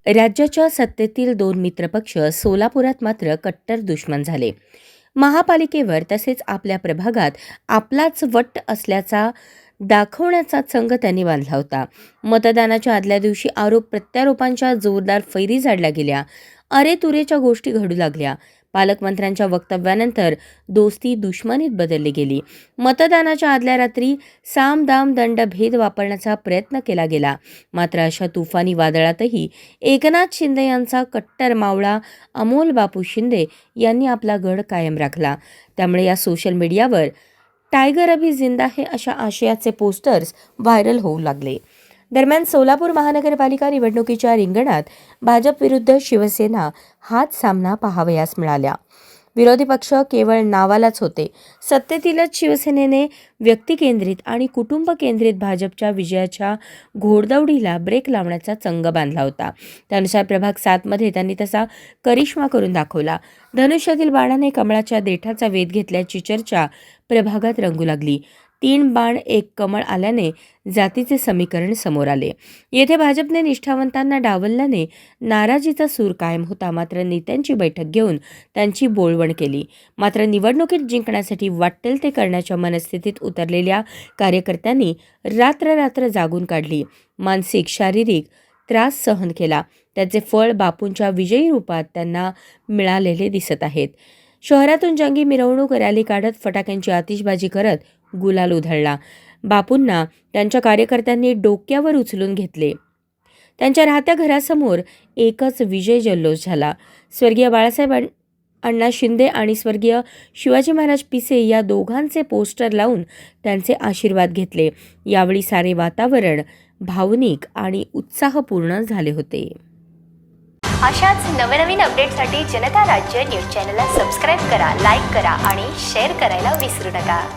राज्याच्या सत्तेतील 2 मित्रपक्ष सोलापुरात मात्र कट्टर दुश्मन झाले. महापालिकेवर तसेच आपल्या प्रभागात आपलाच वट्ट असल्याचा दाखवण्याचा चंग त्यांनी बांधला होता. मतदानाच्या आदल्या दिवशी आरोप प्रत्यारोपांच्या जोरदार फैरी झाडल्या गेल्या. अरेतुरेच्या गोष्टी घडू लागल्या. पालकमंत्र्यांच्या वक्तव्यानंतर दोस्ती दुश्मनीत बदलली गेली. मतदानाच्या आदल्या रात्री साम दाम दंड भेद वापरण्याचा प्रयत्न केला गेला. मात्र अशा तुफानी वादळातही एकनाथ शिंदे यांचा कट्टर मावळा अमोल बापू शिंदे यांनी आपला गड कायम राखला. त्यामुळे या सोशल मीडियावर टायगर अभी जिंदा है अशा आशयाचे पोस्टर्स व्हायरल होऊ लागले. दरम्यान सोलापूर महानगरपालिका निवडणुकीच्या रिंगणात भाजप विरुद्ध शिवसेना हाच सामना पाहावयास मिळाला. विरोधी पक्ष केवळ नावालाच होते. सत्तेतीलच शिवसेनेने व्यक्तिकेंद्रित आणि कुटुंब केंद्रित भाजपच्या विजयाच्या घोडदौडीला ब्रेक लावण्याचा चंग बांधला होता. त्यानुसार प्रभाग 7मध्ये त्यांनी तसा करिश्मा करून दाखवला. धनुष्यातील बाणाने कमळाच्या देठाचा वेध घेतल्याची चर्चा प्रभागात रंगू लागली. 3 बाण 1 कमळ आल्याने जातीचे समीकरण समोर आले. येथे भाजपने निष्ठावंतांना डावलल्याने नाराजीचा सूर कायम होता. मात्र नेत्यांची बैठक घेऊन त्यांची बोळवण केली. मात्र निवडणुकीत जिंकण्यासाठी वाटेल ते करण्याच्या मनस्थितीत उतरलेल्या कार्यकर्त्यांनी रात्र जागून काढली. मानसिक शारीरिक त्रास सहन केला. त्याचे फळ बापूंच्या विजयी रूपात त्यांना मिळालेले दिसत आहेत. शहरातून जंगी मिरवणूक रॅली काढत फटाक्यांची आतिषबाजी करत गुलाल उधळला. बापूंना त्यांच्या कार्यकर्त्यांनी डोक्यावर उचलून घेतले. त्यांच्या राहत्या घरासमोर एकच विजय जल्लोष झाला. स्वर्गीय बाळासाहेब अण्णा शिंदे आणि स्वर्गीय शिवाजी महाराज पिसे या दोघांचे पोस्टर लावून त्यांचे आशीर्वाद घेतले. यावेळी सारे वातावरण भावनिक आणि उत्साहपूर्ण झाले होते. अशाच नवनवीन अपडेटसाठी जनता राज्य न्यूज चॅनलला सबस्क्राईब करा, लाईक करा आणि शेअर करायला विसरू नका.